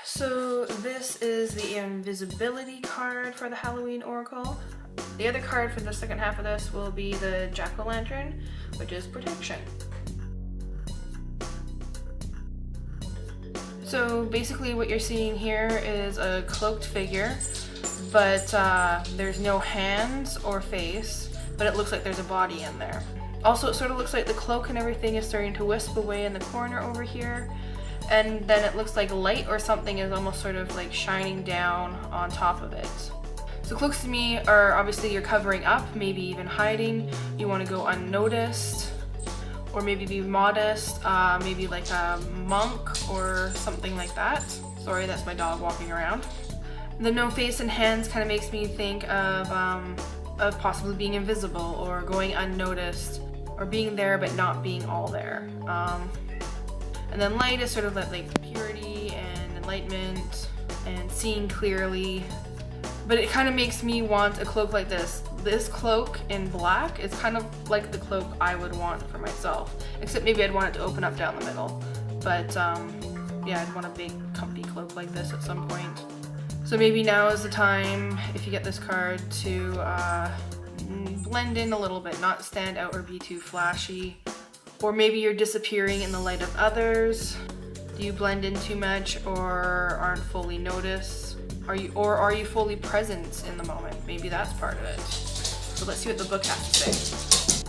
So this is the Invisibility card for the Halloween Oracle. The other card for the second half of this will be the Jack-o'-lantern, which is protection. So basically what you're seeing here is a cloaked figure, but there's no hands or face, but it looks like there's a body in there. Also, it sort of looks like the cloak and everything is starting to wisp away in the corner over here, and then it looks like light or something is almost sort of like shining down on top of it. So cloaks to me are obviously you're covering up, maybe even hiding. You want to go unnoticed, or maybe be modest, maybe like a monk or something like that. Sorry, that's my dog walking around. The no face and hands kind of makes me think of possibly being invisible or going unnoticed, or being there but not being all there. And then light is sort of like purity and enlightenment and seeing clearly. But it kind of makes me want a cloak like this. This cloak in black is kind of like the cloak I would want for myself, except maybe I'd want it to open up down the middle. But yeah, I'd want a big comfy cloak like this at some point. So maybe now is the time, if you get this card, to blend in a little bit, not stand out or be too flashy. Or maybe you're disappearing in the light of others. Do you blend in too much or aren't fully noticed? Are you fully present in the moment? Maybe that's part of it. So let's see what the book has to say.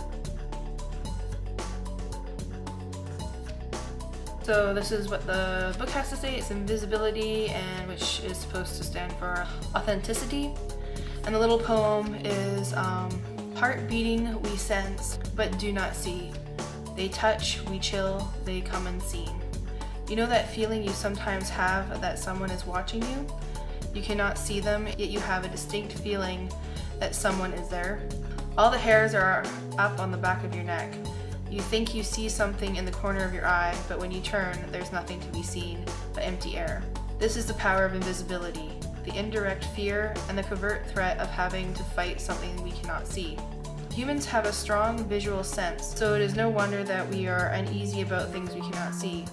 So this is what the book has to say. It's Invisibility, and which is supposed to stand for authenticity. And the little poem is heart beating we sense but do not see. They touch, we chill, they come unseen. You know that feeling you sometimes have that someone is watching you? You cannot see them, yet you have a distinct feeling that someone is there. All the hairs are up on the back of your neck. You think you see something in the corner of your eye, but when you turn, there's nothing to be seen but empty air. This is the power of invisibility, the indirect fear and the covert threat of having to fight something we cannot see. Humans have a strong visual sense, so it is no wonder that we are uneasy about things we cannot see.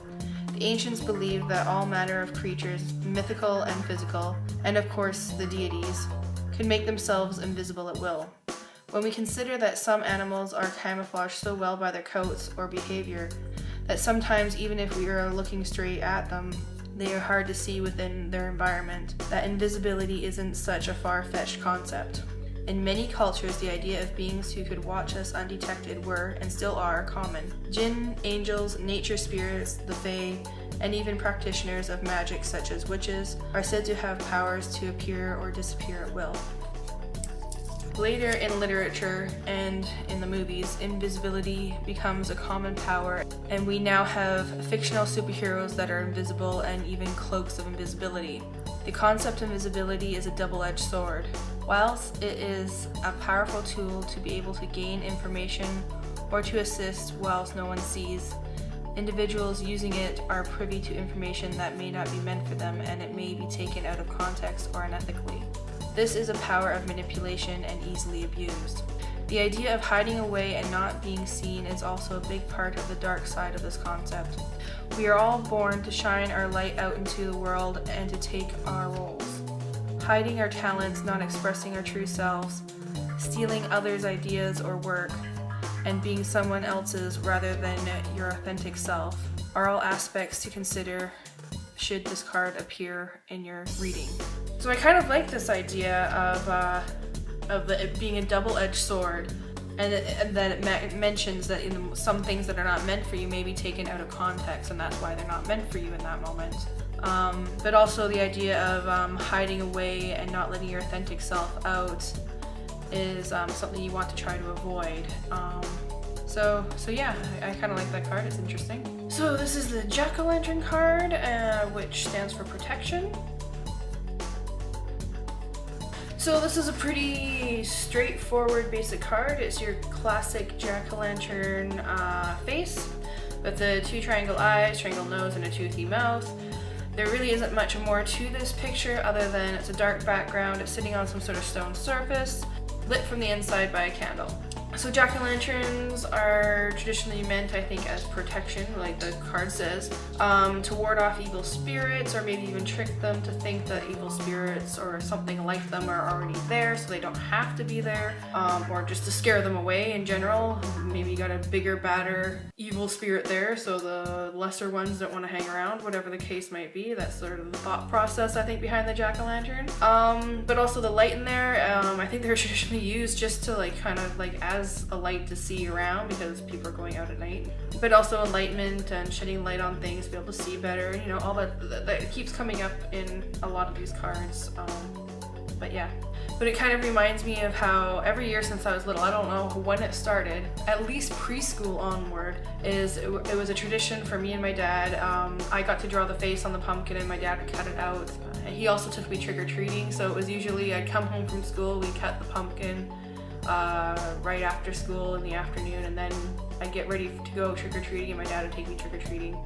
The ancients believed that all manner of creatures, mythical and physical, and of course the deities, could make themselves invisible at will. When we consider that some animals are camouflaged so well by their coats or behavior that sometimes even if we are looking straight at them, they are hard to see within their environment, that invisibility isn't such a far-fetched concept. In many cultures, the idea of beings who could watch us undetected were, and still are, common. Jinn, angels, nature spirits, the fae, and even practitioners of magic such as witches are said to have powers to appear or disappear at will. Later in literature and in the movies, invisibility becomes a common power, and we now have fictional superheroes that are invisible and even cloaks of invisibility. The concept of invisibility is a double-edged sword. Whilst it is a powerful tool to be able to gain information or to assist whilst no one sees, individuals using it are privy to information that may not be meant for them, and it may be taken out of context or unethically. This is a power of manipulation and easily abused. The idea of hiding away and not being seen is also a big part of the dark side of this concept. We are all born to shine our light out into the world and to take our roles. Hiding our talents, not expressing our true selves, stealing others' ideas or work, and being someone else's rather than your authentic self are all aspects to consider should this card appear in your reading. So I kind of like this idea of it being a double-edged sword, and that it mentions that some things that are not meant for you may be taken out of context, and that's why they're not meant for you in that moment. But also the idea of hiding away and not letting your authentic self out is something you want to try to avoid. So yeah, I kind of like that card. It's interesting. So this is the Jack-o'-lantern card, which stands for protection. So this is a pretty straightforward basic card. It's your classic jack-o'-lantern face with the two triangle eyes, triangle nose, and a toothy mouth. There really isn't much more to this picture other than it's a dark background, it's sitting on some sort of stone surface, lit from the inside by a candle. So jack-o'-lanterns are traditionally meant, I think, as protection, like the card says, to ward off evil spirits, or maybe even trick them to think that evil spirits or something like them are already there so they don't have to be there, or just to scare them away in general. Maybe you got a bigger, badder evil spirit there, so the lesser ones don't want to hang around, whatever the case might be. That's sort of the thought process, I think, behind the jack-o'-lantern. But also the light in there, I think they're traditionally used just to like kind of like as a light to see around because people are going out at night, but also enlightenment and shedding light on things to be able to see better, you know, all that keeps coming up in a lot of these cards. But yeah, but it kind of reminds me of how every year since I was little, I don't know when it started, at least preschool onward, it was a tradition for me and my dad. I got to draw the face on the pumpkin and my dad would cut it out. He also took me trick-or-treating, so it was usually I'd come home from school, we'd cut the pumpkin right after school in the afternoon, and then I'd get ready to go trick-or-treating and my dad would take me trick-or-treating.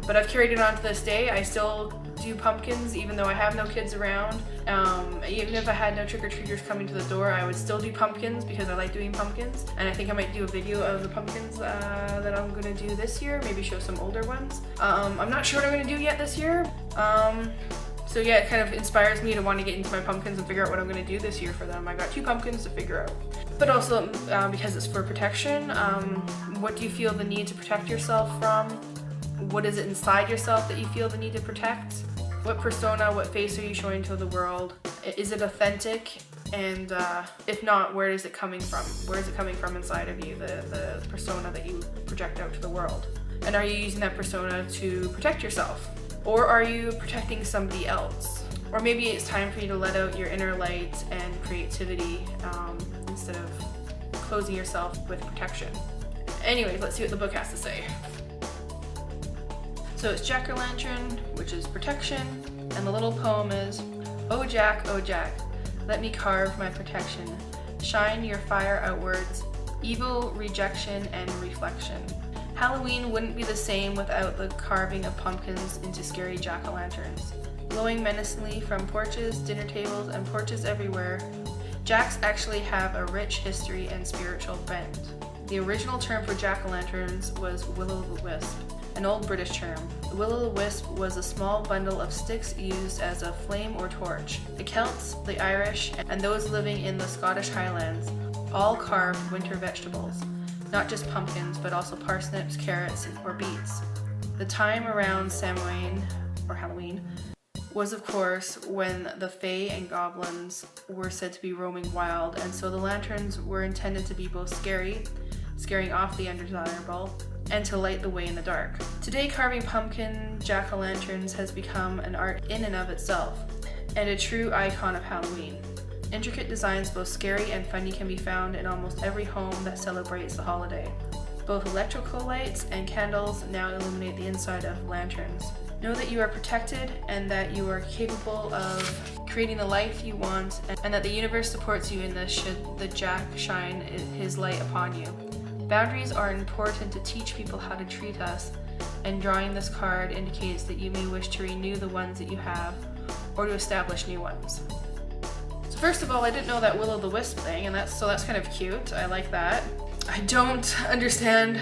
But I've carried it on to this day. I still do pumpkins even though I have no kids around. Even if I had no trick-or-treaters coming to the door, I would still do pumpkins because I like doing pumpkins, and I think I might do a video of the pumpkins that I'm gonna do this year, maybe show some older ones. I'm not sure what I'm gonna do yet this year. So yeah, it kind of inspires me to want to get into my pumpkins and figure out what I'm going to do this year for them. I got 2 pumpkins to figure out. But also, because it's for protection, what do you feel the need to protect yourself from? What is it inside yourself that you feel the need to protect? What persona, what face are you showing to the world? Is it authentic? And if not, where is it coming from? Where is it coming from inside of you, the persona that you project out to the world? And are you using that persona to protect yourself? Or are you protecting somebody else? Or maybe it's time for you to let out your inner light and creativity instead of closing yourself with protection. Anyways, let's see what the book has to say. So it's jack-o'-lantern, which is protection, and the little poem is, oh Jack, let me carve my protection. Shine your fire outwards, evil, rejection, and reflection. Halloween wouldn't be the same without the carving of pumpkins into scary jack-o'-lanterns. Glowing menacingly from porches, dinner tables, and porches everywhere, jacks actually have a rich history and spiritual bent. The original term for jack-o'-lanterns was will-o'-the-wisp, an old British term. The will-o'-the-wisp was a small bundle of sticks used as a flame or torch. The Celts, the Irish, and those living in the Scottish Highlands all carved winter vegetables. Not just pumpkins, but also parsnips, carrots, or beets. The time around Samhain, or Halloween, was of course when the fae and goblins were said to be roaming wild, and so the lanterns were intended to be both scaring off the undesirable, and to light the way in the dark. Today, carving pumpkin jack-o'-lanterns has become an art in and of itself, and a true icon of Halloween. Intricate designs, both scary and funny, can be found in almost every home that celebrates the holiday. Both electrical lights and candles now illuminate the inside of lanterns. Know that you are protected and that you are capable of creating the life you want, and that the universe supports you in this should the Jack shine his light upon you. Boundaries are important to teach people how to treat us, and drawing this card indicates that you may wish to renew the ones that you have or to establish new ones. First of all, I didn't know that will-o'-the-wisp thing, and that's kind of cute. I like that. I don't understand.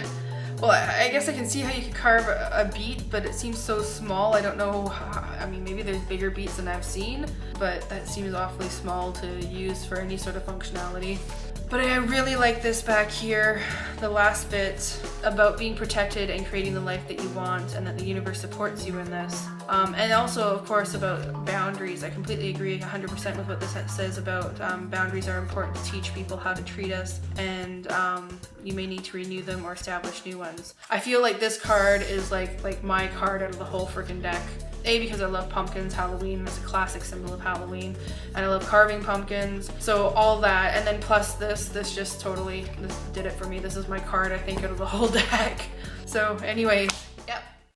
Well, I guess I can see how you could carve a beet, but it seems so small. I don't know how, I mean, maybe there's bigger beets than I've seen, but that seems awfully small to use for any sort of functionality. But I really like this back here, the last bit about being protected and creating the life that you want, and that the universe supports you in this. And also, of course, about boundaries. I completely agree 100% with what this says about boundaries are important to teach people how to treat us, and you may need to renew them or establish new ones. I feel like this card is like my card out of the whole freaking deck. A, because I love pumpkins, Halloween, it's a classic symbol of Halloween, and I love carving pumpkins, so all that, and then plus this just totally, this did it for me. This is my card, I think, out of the whole deck. So anyway,